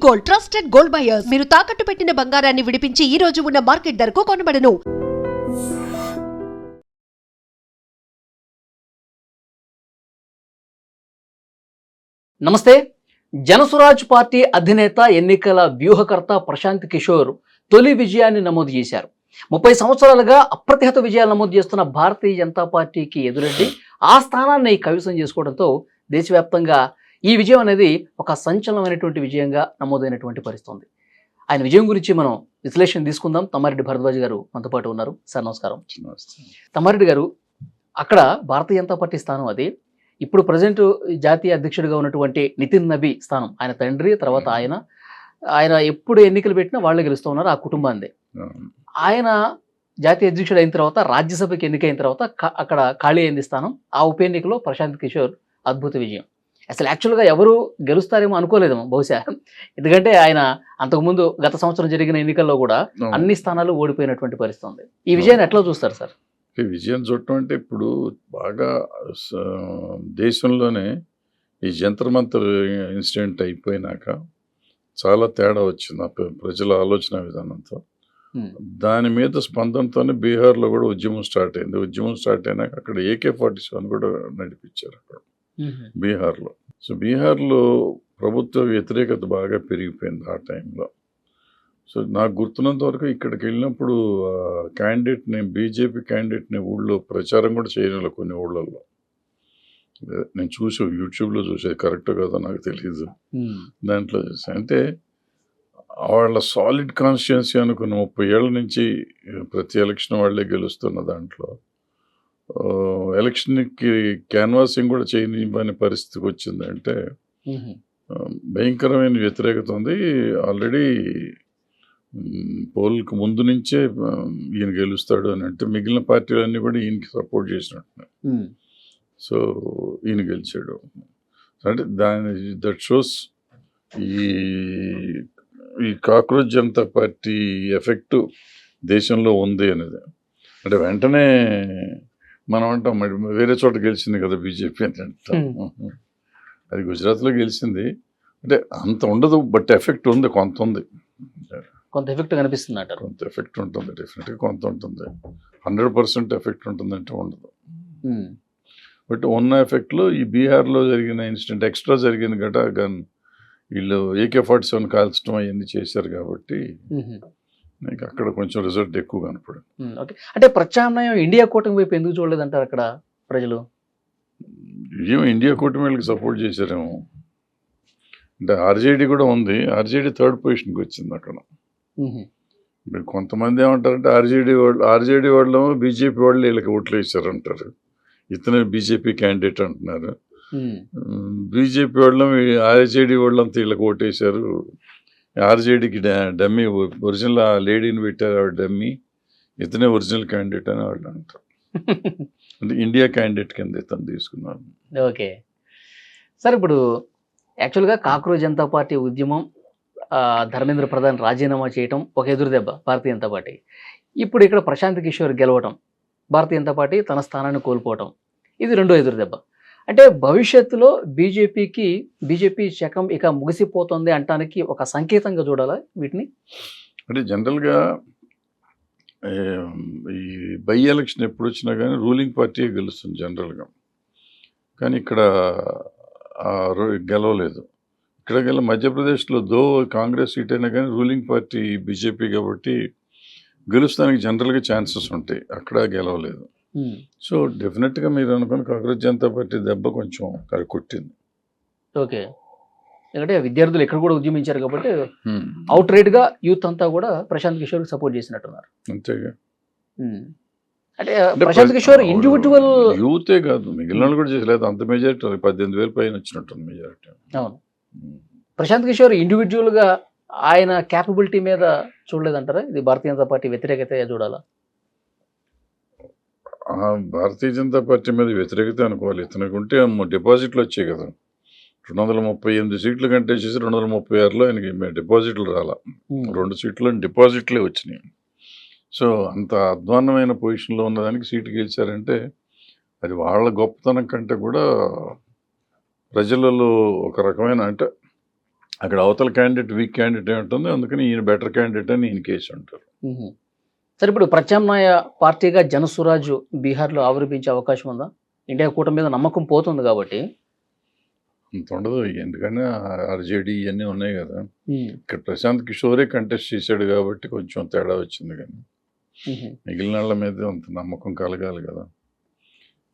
Gold, trusted gold buyers. మీరు తాకట్టు పెట్టిన బంగారాన్ని విడిపించి ఈ రోజు ఉన్న మార్కెట్ ధరకు కొనబడను. నమస్తే. జనసురాజ్ పార్టీ అధినేత, ఎన్నికల వ్యూహకర్త ప్రశాంత్ కిషోర్ తొలి విజయాన్ని నమోదు చేశారు. 30 సంవత్సరాలుగా అప్రతిహత విజయాలు నమోదు చేస్తున్న భారతీయ జనతా పార్టీకి ఎదురెడ్డి ఆ స్థానాన్ని కైవసం చేసుకోవడంతో దేశవ్యాప్తంగా ఈ విజయం అనేది ఒక సంచలనమైనటువంటి విజయంగా నమోదైనటువంటి పరిస్థితి ఉంది. ఆయన విజయం గురించి మనం విశ్లేషణ తీసుకుందాం. తమ్మారెడ్డి భరద్వాజ్ గారు మనతో పాటు ఉన్నారు. సార్ నమస్కారం. తమ్మారెడ్డి గారు, అక్కడ భారతీయ జనతా పార్టీ స్థానం అది. ఇప్పుడు ప్రజెంట్ జాతీయ అధ్యక్షుడిగా ఉన్నటువంటి నితిన్ నబీ స్థానం, ఆయన తండ్రి, తర్వాత ఆయన ఎప్పుడు ఎన్నికలు పెట్టినా వాళ్ళే గెలుస్తూ ఉన్నారు, ఆ కుటుంబాన్ని. ఆయన జాతీయ అధ్యక్షుడు అయిన తర్వాత, రాజ్యసభకి ఎన్నికైన తర్వాత అక్కడ ఖాళీ అయింది స్థానం. ఆ ఉప ఎన్నికలో ప్రశాంత్ కిషోర్ అద్భుత విజయం. అసలు యాక్చువల్గా ఎవరు గెలుస్తారేమో అనుకోలేదేమో బహుశా, ఎందుకంటే ఆయన అంతకుముందు గత సంవత్సరం జరిగిన ఎన్నికల్లో కూడా అన్ని స్థానాలు ఓడిపోయినటువంటి పరిస్థితి ఉంది. ఈ విజయాన్ని ఎట్లా చూస్తారు సార్? విజయం చూడటం అంటే ఇప్పుడు బాగా దేశంలోనే ఈ జంతర్ మంతర్ ఇన్సిడెంట్ అయిపోయినాక చాలా తేడా వచ్చింది ప్రజల ఆలోచన విధానంతో. దాని మీద స్పందనతోనే బీహార్లో కూడా ఉద్యమం స్టార్ట్ అయింది. ఉద్యమం స్టార్ట్ అయినాక అక్కడ AK-47 కూడా నడిపించారు అక్కడ బీహార్లో. సో బీహార్లో ప్రభుత్వ వ్యతిరేకత బాగా పెరిగిపోయింది ఆ టైంలో. సో నాకు గుర్తున్నంత వరకు ఇక్కడికి వెళ్ళినప్పుడు క్యాండిడేట్ని, బీజేపీ క్యాండిడేట్ని ఊళ్ళో ప్రచారం కూడా చేయలేదు కొన్ని ఊళ్ళల్లో. నేను యూట్యూబ్లో చూసేది కరెక్ట్ కదా నాకు తెలియదు, దాంట్లో చూసాను. అంటే వాళ్ళ సాలిడ్ కాన్స్టిట్యున్సీ అనుకున్న 30 ఏళ్ళ నుంచి ప్రతి ఎలక్షన్ వాళ్ళే గెలుస్తున్న దాంట్లో ఎలక్షన్కి క్యాన్వాసింగ్ కూడా చేయని పరిస్థితికి వచ్చిందంటే భయంకరమైన వ్యతిరేకత ఉంది. ఆల్రెడీ పోల్కి ముందు నుంచే ఈయన గెలుస్తాడు అని అంటే మిగిలిన పార్టీలన్నీ కూడా ఈయనకి సపోర్ట్ చేసినట్టున్నాయి. సో ఈయన గెలిచాడు అంటే దట్ షోస్ ఈ కాక్రోచ్ జనతా పార్టీ ఎఫెక్ట్ దేశంలో ఉంది అనేది. అంటే వెంటనే మనం అంటాం మరి వేరే చోట గెలిచింది కదా బీజేపీ అని అంటాం. అది గుజరాత్లో గెలిచింది అంటే అంత ఉండదు, బట్ ఎఫెక్ట్ ఉంది, కొంత ఉంది, కొంత ఎఫెక్ట్ కనిపిస్తుంది అంటారు. కొంత ఎఫెక్ట్ ఉంటుంది, డెఫినెట్గా కొంత ఉంటుంది. 100% ఎఫెక్ట్ ఉంటుందంటే ఉండదు. బట్ ఉన్న ఎఫెక్ట్లో ఈ బీహార్లో జరిగిన ఇన్సిడెంట్ ఎక్స్ట్రా జరిగింది గట, వీళ్ళు AK-47 కాల్చడం అవన్నీ చేశారు కాబట్టి నీకు అక్కడ కొంచెం రిజల్ట్ ఎక్కువ కనపడింది. ఓకే, అంటే ప్రత్యామ్నాయం ఇండియా కూటమి వైపు ఎందుకు చూడలేదంటారు అక్కడ ప్రజలు? ఏమో ఇండియా కూటమి వాళ్ళకి సపోర్ట్ చేశారేమో. అంటే RJD కూడా ఉంది, RJD 3rd పొజిషన్కి వచ్చింది అక్కడ. ఇప్పుడు కొంతమంది ఏమంటారంటే RJD వాళ్ళు బీజేపీ వాళ్ళు వీళ్ళకి ఓట్లు వేసారంటారు, ఇతనే బీజేపీ క్యాండిడేట్ అంటున్నారు. బీజేపీ వాళ్ళం RJD వాళ్ళంతా వీళ్ళకి ఓటేశారు, RJDకి డమ్మీ, ఒరిజినల్ ఆ లేడీని పెట్టారు ఆవిడ డమ్మీ, ఇతనే ఒరిజినల్ క్యాండిడేట్ అని వాళ్ళు అంటారు. అంటే ఇండియా క్యాండిడేట్ కింద ఇతను తీసుకున్నారు. ఓకే సార్, ఇప్పుడు యాక్చువల్గా కాక్రోచ్ జనతా పార్టీ ఉద్యమం, ధర్మేంద్ర ప్రధాన్ రాజీనామా చేయటం ఒక ఎదురు దెబ్బ భారతీయ జనతా పార్టీ. ఇప్పుడు ఇక్కడ ప్రశాంత్ కిషోర్ గెలవటం, భారతీయ జనతా పార్టీ తన స్థానాన్ని కోల్పోవటం, ఇది రెండో ఎదురు దెబ్బ. అంటే భవిష్యత్తులో బీజేపీ శకం ఇక ముగిసిపోతుంది అంటానికి ఒక సంకేతంగా చూడాలా వీటిని? అంటే జనరల్గా ఈ బై ఎలక్షన్ ఎప్పుడు వచ్చినా కానీ రూలింగ్ పార్టీ గెలుస్తుంది జనరల్గా, కానీ ఇక్కడ గెలవలేదు. ఇక్కడ మధ్యప్రదేశ్లో కాంగ్రెస్ సీట్ అయినా కానీ రూలింగ్ పార్టీ బీజేపీ కాబట్టి గెలుస్తానికి జనరల్గా ఛాన్సెస్ ఉంటాయి, అక్కడ గెలవలేదు. సో డెఫినెట్గా మీరు అనుకున్న కాంగ్రెస్ జనతా పార్టీ దెబ్బ కొంచెం కొట్టింది. ఓకే, ఎందుకంటే విద్యార్థులు ఎక్కడ కూడా ఉద్యమించారు కాబట్టి అవుట్ రైట్గా యూత్ అంతా కూడా ప్రశాంత్ కిషోర్కి సపోర్ట్ చేసినట్టున్నారు. అంతేగా, అంటే ప్రశాంత్ కిషోర్ ఇండివిజువల్ యూతే కాదు, మిగిలిన వాళ్ళు కూడా చేసలేదు. అంత మెజారిటీ 18,000 పైన వచ్చినట్టుంది మెజారిటీ. అవును, ప్రశాంత్ కిషోర్ ఇండివిజువల్గా ఆయన క్యాపబిలిటీ మీద చూడలేదంటారా? ఇది భారతీయ జనతా పార్టీ వ్యతిరేకత చూడాలా? భారతీయ జనతా పార్టీ మీద వ్యతిరేకత అనుకోవాలి. ఇతనికి ఉంటే డిపాజిట్లు వచ్చాయి కదా, 238 సీట్లు కంటే చేసి 236లో ఆయనకి డిపాజిట్లు రాలా, 2 సీట్లు డిపాజిట్లే వచ్చినాయి. సో అంత అధ్వాన్నమైన పొజిషన్లో ఉన్నదానికి సీటు గెలిచారంటే అది వాళ్ళ గొప్పతనం కంటే కూడా ప్రజలలో ఒక రకమైన అంటే అక్కడ అవతల క్యాండిడేట్ వీక్ క్యాండిడేట్ ఏముంటుంది, అందుకని ఈయన బెటర్ క్యాండిడేట్ అని ఈయన కేసు అంటారు. సరే, ఇప్పుడు ప్రత్యామ్నాయ పార్టీగా జనసురాజ్ బీహార్లో ఆవిర్భించే అవకాశం ఉందా? ఇండియా కూటమి మీద నమ్మకం పోతుంది కాబట్టి. అంత ఉండదు, ఎందుకంటే ఆర్జేడీ ఇవన్నీ ఉన్నాయి కదా. ఇక్కడ ప్రశాంత్ కిషోరే కంటెస్ట్ చేశాడు కాబట్టి కొంచెం తేడా వచ్చింది, కానీ మిగిలిన వాళ్ళ మీద అంత నమ్మకం కలగాలి కదా.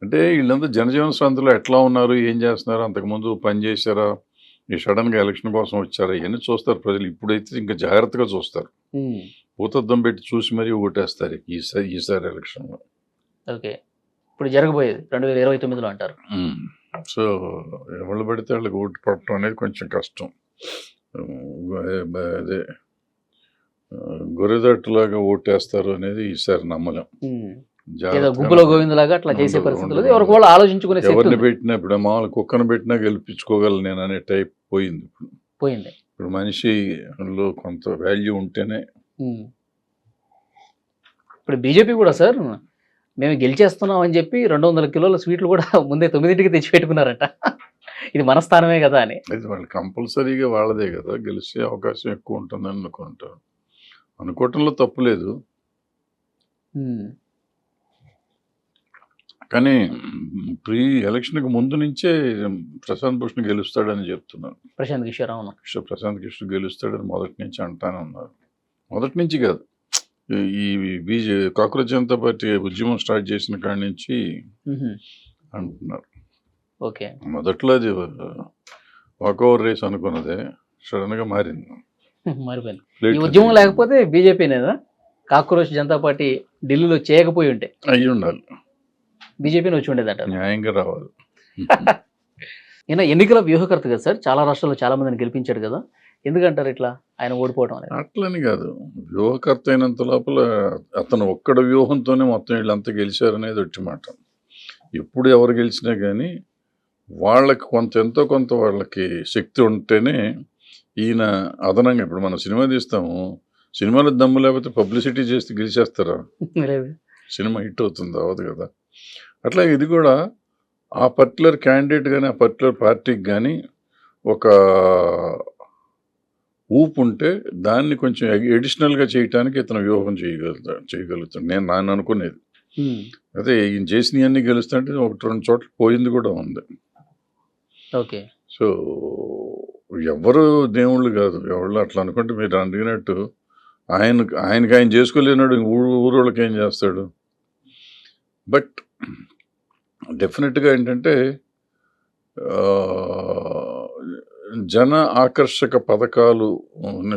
అంటే వీళ్ళంతా జనజీవన స్వంతలో ఎట్లా ఉన్నారు, ఏం చేస్తున్నారు, అంతకుముందు పని చేశారా, ఈ సడన్గా ఎలక్షన్ కోసం వచ్చారా, ఇవన్నీ చూస్తారు ప్రజలు. ఇప్పుడైతే ఇంకా జాగ్రత్తగా చూస్తారు, భూతద్దం పెట్టి చూసి మరీ ఓటేస్తారు ఈసారి ఎలక్షన్లో. ఓకే, ఇప్పుడు జరగబోయేది 2029లో అంటారు. సో ఎవరు పడితే వాళ్ళకి ఓటు పడటం అనేది కొంచెం కష్టం. అదే గొర్రెదట్టులాగా ఓటేస్తారు అనేది ఈసారి నమ్మలేం. గుబ్బులో గోవిందలాగా అట్లా చేసే పరిస్థితులు ఎవరికి వాళ్ళు ఆలోచించుకునే ఎవరిని పెట్టినా, ఇప్పుడు మామూలు కుక్కను పెట్టినా గెలిపించుకోగలను నేను అనే టైప్ పోయింది. ఇప్పుడు మనిషిలో కొంత వాల్యూ ఉంటేనే. ఇప్పుడు బీజేపీ కూడా సార్ మేము గెలిచేస్తున్నాం అని చెప్పి 200 కిలోల స్వీట్లు కూడా ముందే 9ంటికి తెచ్చిపెట్టుకున్నారంట. ఇది మన స్థానమే కదా అని. అది వాళ్ళు కంపల్సరీగా వాళ్ళదే కదా, గెలిచే అవకాశం ఎక్కువ ఉంటుందని అనుకుంటారు. అనుకోవటంలో తప్పు లేదు, కానీ ప్రీ ఎలక్షన్కి ముందు నుంచే ప్రశాంత్ భూషణ్ గెలుస్తాడని చెప్తున్నారు. ప్రశాంత్ కిషోర్, అవును, ప్రశాంత్ కిషోర్ గెలుస్తాడని మొదటి నుంచి అంటానే ఉన్నారు. మొదటి నుంచి కాదు, ఈ కాక్రోచ్ జనతా పార్టీ ఉద్యమం స్టార్ట్ చేసిన కాడి నుంచి అంటున్నారు. ఓకే, మొదట్లో అది వాకోవర్ రేస్ అనుకున్నదే సడన్ గా మారింది, మారిపోయింది. ఈ ఉద్యమం లేకపోతే బీజేపీ లేదా కాక్రోచ్ జనతా పార్టీ ఢిల్లీలో చేయకపోయి ఉంటే అయ్యి ఉండాలి, బీజేపీని వచ్చి ఉండేదట, న్యాయంగా రావాలి. ఈయన ఎన్నికల వ్యూహకర్త కదా సార్, చాలా రాష్ట్రాల్లో చాలా మందిని గెలిపించాడు కదా, ఎందుకంటారు ఇట్లా ఆయన ఓడిపోవడం అనేది? అట్లని కాదు, వ్యూహకర్త అయినంత లోపల అతను ఒక్కడ వ్యూహంతోనే మొత్తం వీళ్ళంతా గెలిచారనేది ఒట్టి మాట. ఎప్పుడు ఎవరు గెలిచినా కానీ వాళ్ళకి ఎంతో కొంత వాళ్ళకి శక్తి ఉంటేనే ఈయన అదనంగా. ఇప్పుడు మనం సినిమా తీస్తాము, సినిమాలో దమ్ము లేకపోతే పబ్లిసిటీ చేస్తే గెలిచేస్తారా? సినిమా హిట్ అవుతుంది అవ్వదు కదా. అట్లా ఇది కూడా ఆ పర్టికులర్ క్యాండిడేట్ కానీ ఆ పర్టికులర్ పార్టీకి కానీ ఒక ఊపు ఉంటే దాన్ని కొంచెం ఎడిషనల్గా చేయటానికి ఇతను వ్యూహం చేయగలుగుతాడు నేను అనుకునేది. అదే ఈయన చేసినవన్నీ గెలుస్తుంటే 1-2 చోట్ల పోయింది కూడా ఉంది. ఓకే, సో ఎవరు దేవుళ్ళు కాదు, ఎవరు అట్లా అనుకుంటే మీరు అడిగినట్టు ఆయనకి ఆయన చేసుకోలేనాడు, ఊరోళ్ళకి ఏం చేస్తాడు. బట్ డెఫినెట్గా ఏంటంటే జన ఆకర్షక పథకాలు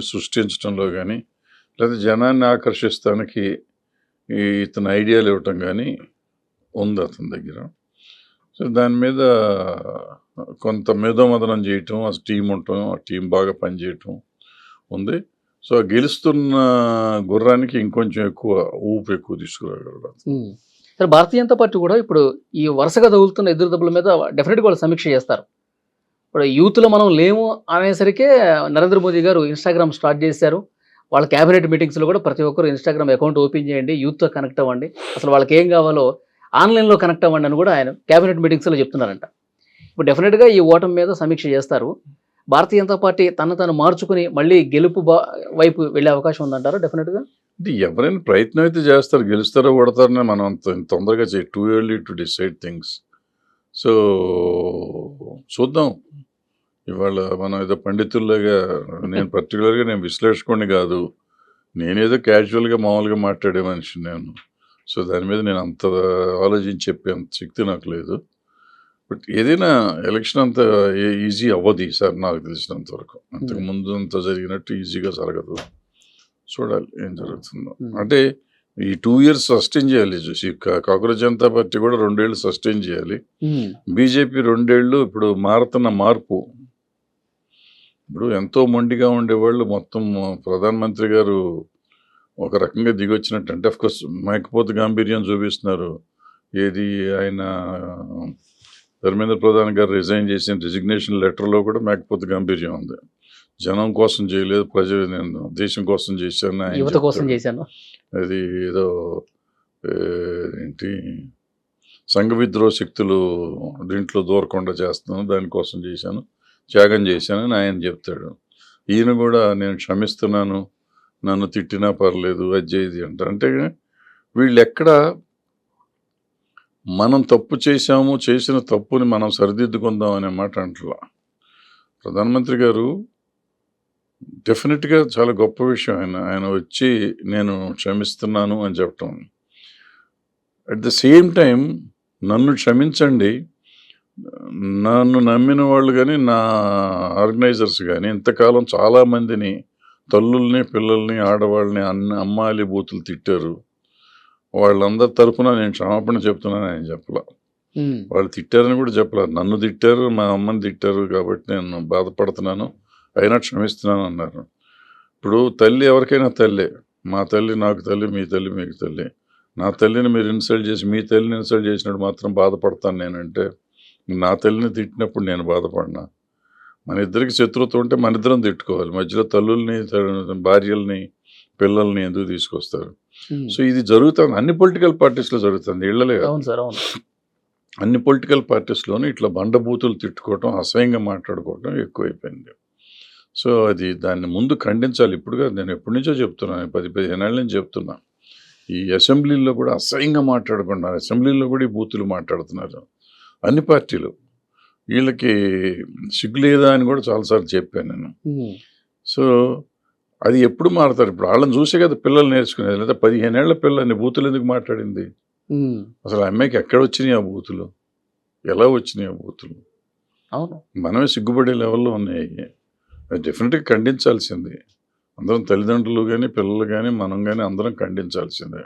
సృష్టించడంలో కానీ లేదా జనాన్ని ఆకర్షిస్తానికి ఇతను ఐడియాలు ఇవ్వటం కానీ ఉంది అతని దగ్గర. సో దాని మీద కొంత మేధోమదనం చేయటం, ఆ టీం ఉండటం, ఆ టీం బాగా పనిచేయటం ఉంది. సో గెలుస్తున్న గుర్రానికి ఇంకొంచెం ఎక్కువ తీసుకురాగలరు. సరే, భారతీయ జనతా పార్టీ కూడా ఇప్పుడు ఈ వరుసగా తగులుతున్న ఎదురు దెబ్బల మీద డెఫినెట్గా వాళ్ళు సమీక్ష చేస్తారు. ఇప్పుడు యూత్లో మనం లేము అనేసరికే నరేంద్ర మోదీ గారు ఇన్స్టాగ్రామ్ స్టార్ట్ చేశారు. వాళ్ళ క్యాబినెట్ మీటింగ్స్లో కూడా ప్రతి ఒక్కరు ఇన్స్టాగ్రామ్ అకౌంట్ ఓపెన్ చేయండి, యూత్తో కనెక్ట్ అవ్వండి, అసలు వాళ్ళకి ఏం కావాలో ఆన్లైన్లో కనెక్ట్ అవ్వండి అని కూడా ఆయన క్యాబినెట్ మీటింగ్స్లో చెప్తున్నారంట. ఇప్పుడు డెఫినెట్గా ఈ ఓటమి మీద సమీక్ష చేస్తారు. భారతీయ జనతా పార్టీ తను మార్చుకుని మళ్ళీ గెలుపు వైపు వెళ్ళే అవకాశం ఉందంటారా? డెఫినెట్గా ఎవరైనా ప్రయత్నం అయితే చేస్తారు, గెలుస్తారో ఓడతారనే మనం అంత తొందరగా too early to decide things. So చూద్దాం. ఇవాళ మనం ఏదో పండితుల్లాగా నేను పర్టికులర్గా నేను విశ్లేషకుడిని కాదు, నేనేదో క్యాజువల్గా మామూలుగా మాట్లాడే మనిషి నేను. సో దాని మీద నేను అంత ఆలోచించి చెప్పే అంత శక్తి నాకు లేదు. బట్ ఏదైనా ఎలక్షన్ అంత ఈజీ అవ్వదు ఈసారి నాకు తెలిసినంత వరకు. అంతకు ముందు అంత జరిగినట్టు ఈజీగా జరగదు. చూడాలి ఏం జరుగుతుందో. అంటే ఈ 2 years సస్టైన్ చేయాలి. కాక్రోచ్ జనతా పార్టీ కూడా 2 ఏళ్ళు సస్టైన్ చేయాలి. బీజేపీ 2 ఏళ్ళు ఇప్పుడు మారుతున్న మార్పు. ఇప్పుడు ఎంతో మొండిగా ఉండేవాళ్ళు మొత్తం ప్రధానమంత్రి గారు ఒక రకంగా దిగొచ్చినట్టు. అంటే అఫ్కోర్స్ మేకపోతు గాంభీర్యం చూపిస్తున్నారు. ఏది ఆయన ధర్మేంద్ర ప్రధాన్ గారు రిజైన్ చేసిన రిజిగ్నేషన్ లెటర్లో కూడా మేకపోతు గాంభీర్యం ఉంది. జనం కోసం చేయలేదు, నేను దేశం కోసం చేశాను, యువత కోసం చేశాను, అది ఏదో ఏంటి సంఘ విద్రోహ శక్తులు దీంట్లో దూరకుండా చేస్తున్నాను, దానికోసం చేశాను, త్యాగం చేశానని ఆయన చెప్తాడు. ఈయన కూడా నేను క్షమిస్తున్నాను, నన్ను తిట్టినా పర్లేదు అది ఇది అంటారు. అంటే వీళ్ళు ఎక్కడ మనం తప్పు చేశాము, చేసిన తప్పుని మనం సరిదిద్దుకుందాం అనే మాట అంటలా. ప్రధానమంత్రి గారు డెఫినెట్గా చాలా గొప్ప విషయం. ఆయన వచ్చి నేను క్షమిస్తున్నాను అని చెప్పటం. అట్ ద సేమ్ టైం నన్ను క్షమించండి, నన్ను నమ్మిన వాళ్ళు కానీ నా ఆర్గనైజర్స్ కానీ ఇంతకాలం చాలామందిని తల్లుల్ని పిల్లల్ని ఆడవాళ్ళని అమ్మాయిలు బూతులు తిట్టారు, వాళ్ళందరి తరఫున నేను క్షమాపణ చెప్తున్నాను ఆయన చెప్పలా. వాళ్ళు తిట్టారని కూడా చెప్పలా, నన్ను తిట్టారు, మా అమ్మని తిట్టారు కాబట్టి నేను బాధపడుతున్నాను, అయినా క్షమిస్తున్నాను అన్నారు. ఇప్పుడు తల్లి ఎవరికైనా తల్లే. మా తల్లి నాకు తల్లి, మీ తల్లి మీకు తల్లి. నా తల్లిని మీరు ఇన్సల్ట్ చేసి మీ తల్లిని ఇన్సల్ట్ చేసినప్పుడు మాత్రం బాధపడతాను నేనంటే, నా తల్లిని తిట్టినప్పుడు నేను బాధపడినా. మన ఇద్దరికి శత్రుత్వం ఉంటే మన ఇద్దరం తిట్టుకోవాలి, మధ్యలో తల్లుల్ని భార్యల్ని పిల్లల్ని ఎందుకు తీసుకొస్తారు? సో ఇది జరుగుతుంది, అన్ని పొలిటికల్ పార్టీస్లో జరుగుతుంది, ఇళ్లలే కాదు. అన్ని పొలిటికల్ పార్టీస్లోనూ ఇట్లా బండబూతులు తిట్టుకోవటం, అసహ్యంగా మాట్లాడుకోవటం ఎక్కువైపోయింది. సో అది దాన్ని ముందు ఖండించాలి. ఇప్పుడుగా నేను ఎప్పటి నుంచో చెప్తున్నాను, 10-15 ఏళ్ళ నుంచి చెప్తున్నా. ఈ అసెంబ్లీలో కూడా అసహ్యంగా మాట్లాడుకుంటున్నారు, అసెంబ్లీలో కూడా ఈ బూతులు మాట్లాడుతున్నారు అన్ని పార్టీలు. వీళ్ళకి సిగ్గు లేదా అని కూడా చాలాసార్లు చెప్పాను నేను. సో అది ఎప్పుడు మారుతారు? ఇప్పుడు వాళ్ళని చూసే కదా పిల్లలు నేర్చుకునేది. లేదా 15 ఏళ్ల పిల్లని బూతులు ఎందుకు మాట్లాడింది? అసలు ఆ అమ్మాయికి ఎక్కడ వచ్చినాయి ఆ బూతులు, ఎలా వచ్చినాయి ఆ బూతులు? అవును, మనమే సిగ్గుపడే లెవెల్లో ఉన్నాయి. అది డెఫినెట్గా ఖండించాల్సింది. అందరం తల్లిదండ్రులు కానీ పిల్లలు కానీ మనం కానీ అందరం ఖండించాల్సిందే.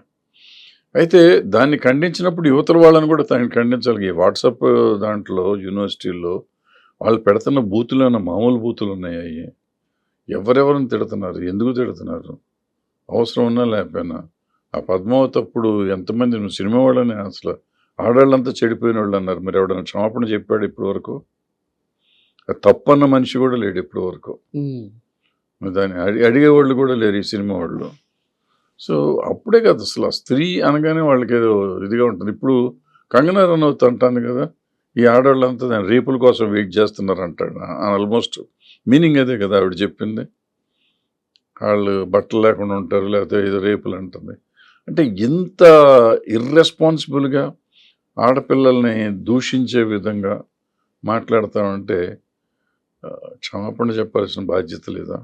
అయితే దాన్ని ఖండించినప్పుడు యువతల వాళ్ళని కూడా దాన్ని ఖండించాలి. ఈ వాట్సాప్ దాంట్లో యూనివర్సిటీల్లో వాళ్ళు పెడుతున్న బూతులు అన్న మామూలు బూతులు ఉన్నాయి. ఎవరెవరిని తిడుతున్నారు, ఎందుకు తిడుతున్నారు, అవసరం ఉన్నా లేకపోయినా? ఆ పద్మావతి అప్పుడు ఎంతమంది సినిమా వాళ్ళని అసలు ఆడవాళ్ళంతా చెడిపోయిన వాళ్ళు అన్నారు. మరి ఎవడన్నా క్షమాపణ చెప్పాడు ఇప్పటి వరకు? తప్పన్న మనిషి కూడా లేడు ఇప్పటి వరకు. దాన్ని అడిగేవాళ్ళు కూడా లేరు ఈ సినిమా వాళ్ళు. సో అప్పుడే కదా అసలు ఆ స్త్రీ అనగానే వాళ్ళకి ఏదో ఇదిగా ఉంటుంది. ఇప్పుడు కంగనా రనౌత్ అంటాను కదా, ఈ ఆడవాళ్ళంతా దాని రేపుల కోసం వెయిట్ చేస్తున్నారు అంటాడు. ఆల్మోస్ట్ మీనింగ్ అదే కదా ఆవిడ చెప్పింది. వాళ్ళు బట్టలు లేకుండా ఉంటారు, లేకపోతే ఏదో రేపులు అంటుంది. అంటే ఇంత ఇర్రెస్పాన్సిబుల్గా ఆడపిల్లల్ని దూషించే విధంగా మాట్లాడతామంటే క్షమాపణ చెప్పాల్సిన బాధ్యత లేదా?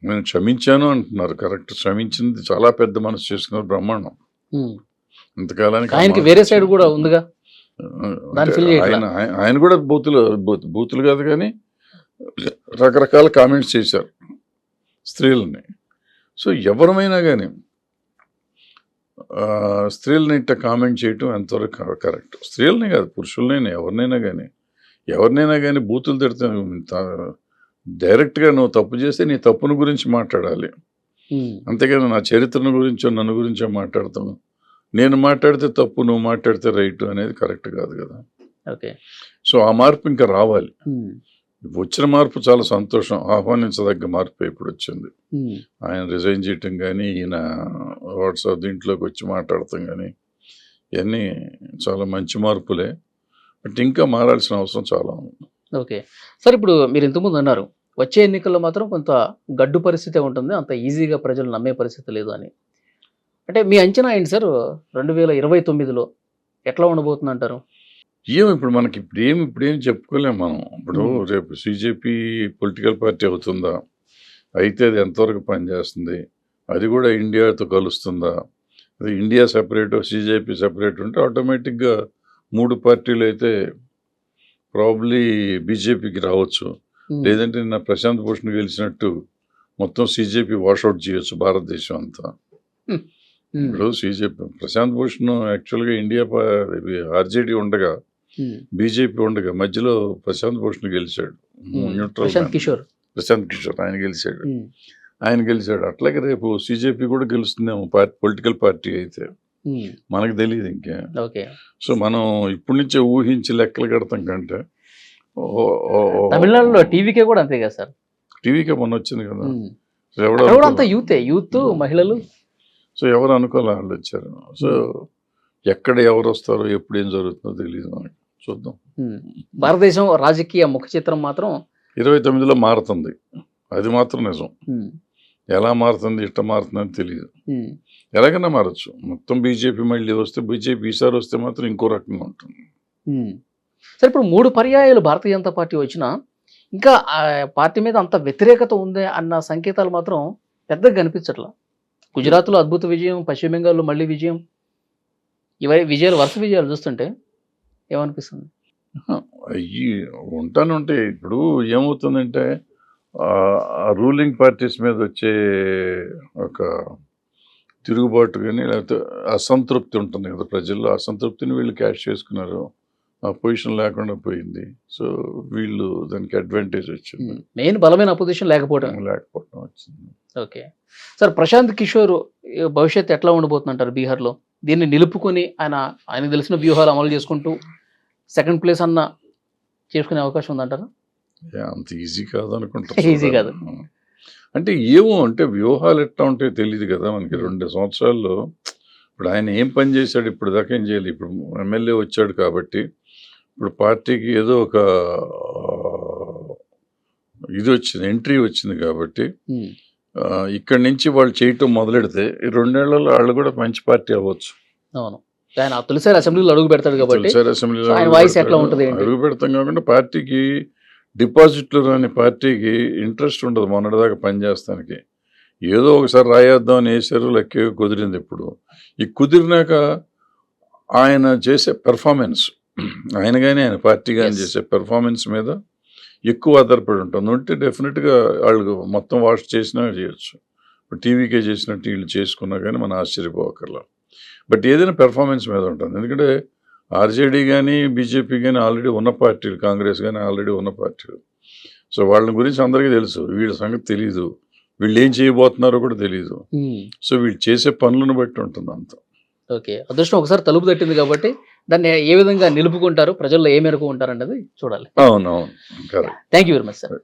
నేను క్షమించాను అంటున్నారు, కరెక్ట్. క్షమించింది చాలా పెద్ద మనసు చేసుకున్నారు, బ్రహ్మాండం. ఇంతకాలానికి ఆయనకి వేరే సైడ్ కూడా ఉందిగా, ఆయన కూడా బూతులు కాదు కానీ రకరకాల కామెంట్స్ చేశారు స్త్రీలని. సో ఎవరమైనా కానీ స్త్రీలని ఇట్లా కామెంట్ చేయటం ఎంతవరకు కరెక్ట్? స్త్రీలని కాదు, పురుషులనైనా ఎవరినైనా కానీ బూతులు తిడితే డైరెక్ట్గా నువ్వు తప్పు చేస్తే నీ తప్పును గురించి మాట్లాడాలి, అంతేగాని నా చరిత్రను గురించో నన్ను గురించో మాట్లాడతాను. నేను మాట్లాడితే తప్పు, నువ్వు మాట్లాడితే రైట్ అనేది కరెక్ట్ కాదు కదా. ఓకే, సో ఆ మార్పు ఇంకా రావాలి. వచ్చిన మార్పు చాలా సంతోషం, ఆహ్వానించదగ్గ మార్పు ఇప్పుడు వచ్చింది. ఆయన రిజైన్ చేయటం కానీ, ఈయన వాట్సాప్ దీంట్లోకి వచ్చి మాట్లాడటం కానీ, ఇవన్నీ చాలా మంచి మార్పులే. బట్ ఇంకా మారాల్సిన అవసరం చాలా ఉంది. ఓకే సార్, ఇప్పుడు మీరు ఇంతకుముందు అన్నారు వచ్చే ఎన్నికల్లో మాత్రం కొంత గడ్డు పరిస్థితి ఉంటుంది, అంత ఈజీగా ప్రజలు నమ్మే పరిస్థితి లేదు అని. అంటే మీ అంచనా ఏంటి సార్ 2029లో ఎట్లా ఉండబోతుంది అంటారు? ఇప్పుడు మనకి ఇప్పుడేం చెప్పుకోలేము మనం. ఇప్పుడు రేపు CJP పొలిటికల్ పార్టీ అవుతుందా, అయితే అది ఎంతవరకు పనిచేస్తుంది, అది కూడా ఇండియాతో కలుస్తుందా, అది ఇండియా సెపరేట్ CJP సెపరేట్ ఉంటే ఆటోమేటిక్గా 3 పార్టీలు అయితే ప్రాబ్లీ బీజేపీకి రావచ్చు. లేదంటే నిన్న ప్రశాంత్ భూషణ్ గెలిచినట్టు మొత్తం CJP వాషౌట్ చేయొచ్చు భారతదేశం అంతా. ఇప్పుడు ప్రశాంత్ భూషణ్ యాక్చువల్గా ఇండియా RJD ఉండగా, బీజేపీ ఉండగా మధ్యలో ప్రశాంత్ భూషణ్ గెలిచాడు, న్యూట్రల్ ప్రశాంత్ కిషోర్ ఆయన గెలిచాడు. అట్లాగే రేపు CJP కూడా గెలుస్తుందేమో పొలిటికల్ పార్టీ అయితే, మనకు తెలియదు ఇంకా. సో మనం ఇప్పటి నుంచే ఊహించి లెక్కలు కడతాం కంటే తమిళనాడులో టీవీకే కూడా అంతే కదా సార్, టీవీకే మొన్న వచ్చింది కదా, యూత్ మహిళలు. సో ఎవరు అనుకోలే వాళ్ళు వచ్చారు. సో ఎక్కడ ఎవరు వస్తారో ఎప్పుడు ఏం జరుగుతుందో తెలియదు మనకి, చూద్దాం. భారతదేశం రాజకీయ ముఖ చిత్రం మాత్రం 29లో మారుతుంది, అది మాత్రం నిజం. ఉమ్, ఎలా మారుతుంది, ఇట్ట మారుతుంది అని తెలియదు. ఉమ్, ఎలాగైనా మారచ్చు. మొత్తం బీజేపీ మళ్ళీ వస్తే, బీజేపీ ఈసారి వస్తే మాత్రం ఇంకో రకంగా ఉంటుంది. ఉమ్. సరే, ఇప్పుడు 3 పర్యాయాలు భారతీయ జనతా పార్టీ వచ్చినా ఇంకా ఆ పార్టీ మీద అంత వ్యతిరేకత ఉంది అన్న సంకేతాలు మాత్రం పెద్దగా కనిపించట్లా. గుజరాత్లో అద్భుత విజయం, పశ్చిమ బెంగాల్లో మళ్ళీ విజయం, ఇవే విజయాలు, వరుస విజయాలు చూస్తుంటే ఏమనిపిస్తుంది? అయ్యి ఉంటానంటే ఇప్పుడు ఏమవుతుందంటే రూలింగ్ పార్టీస్ మీద వచ్చే ఒక తిరుగుబాటు కానీ లేకపోతే అసంతృప్తి ఉంటుంది కదా ప్రజల్లో, అసంతృప్తిని వీళ్ళు క్యాష్ చేసుకున్నారు. ఆ పొజిషన్ లేకుండా పోయింది. సో వీళ్ళు దానికి అడ్వాంటేజ్ వచ్చింది. మెయిన్ బలమైన అపోజిషన్ లేకపోవడం వచ్చింది. ఓకే సార్, ప్రశాంత్ కిషోర్ భవిష్యత్తు ఎట్లా ఉండబోతుందంటారు బీహార్లో? దీన్ని నిలుపుకొని ఆయనకు తెలిసిన వ్యూహాలు అమలు చేసుకుంటూ సెకండ్ ప్లేస్ అన్న చేసుకునే అవకాశం ఉందంటారా? అంత ఈజీ కాదు అనుకుంటా. ఈజీ కాదు అంటే ఏమో, అంటే వ్యూహాలు ఎట్లా ఉంటాయో తెలియదు కదా మనకి. 2 సంవత్సరాల్లో ఇప్పుడు ఆయన ఏం పని చేశాడు, ఇప్పుడు దాకా ఏం చేయాలి. ఇప్పుడు ఎమ్మెల్యే వచ్చాడు కాబట్టి ఇప్పుడు పార్టీకి ఏదో ఒక ఇది వచ్చింది, ఎంట్రీ వచ్చింది కాబట్టి ఇక్కడి నుంచి వాళ్ళు చేయటం మొదలెడితే ఈ 2 ఏళ్లలో వాళ్ళు కూడా మంచి పార్టీ అవ్వచ్చు. అవును, ఆయన తొలిసారి అసెంబ్లీలో అడుగు పెడతాడు కాబట్టి ఆయన వాయిస్ ఎట్లా ఉంటుంది? అడుగు పెడతాం కాకుండా పార్టీకి డిపాజిట్లు రాని పార్టీకి ఇంట్రెస్ట్ ఉండదు మొన్నటిదాకా పనిచేస్తానికి. ఏదో ఒకసారి రాయేద్దాం అని వేసారు, లెక్క కుదిరింది. ఇప్పుడు ఈ కుదిరినాక ఆయన చేసే పెర్ఫార్మెన్స్, ఆయన కానీ ఆయన పార్టీ కానీ చేసే పెర్ఫార్మెన్స్ మీద ఎక్కువ ఆధారపడి ఉంటుంది. ఉంటే డెఫినెట్గా వాళ్ళు మొత్తం వాష్ చేసినా చేయొచ్చు. ఇప్పుడు టీవీకే చేసినట్టు వీళ్ళు చేసుకున్నా కానీ మనం ఆశ్చర్యపోకర్లా. బట్ ఏదైనా పెర్ఫార్మెన్స్ మీద ఉంటుంది. ఎందుకంటే ఆర్జేడీ కానీ బీజేపీ కానీ ఆల్రెడీ ఉన్న పార్టీలు, కాంగ్రెస్ కానీ ఆల్రెడీ ఉన్న పార్టీలు. సో వాళ్ళ గురించి అందరికీ తెలుసు, వీళ్ళ సంగతి తెలీదు, వీళ్ళు ఏం చేయబోతున్నారో కూడా తెలియదు. సో వీళ్ళు చేసే పనులను బట్టి ఉంటుంది అంత. ఓకే, అదృష్టం ఒకసారి తలుపు తట్టింది కాబట్టి దాన్ని ఏ విధంగా నిలుపుకుంటారు, ప్రజల్లో ఏ మేరకు ఉంటారు అన్నది చూడాలి. అవునవును, correct. Thank you very much sir.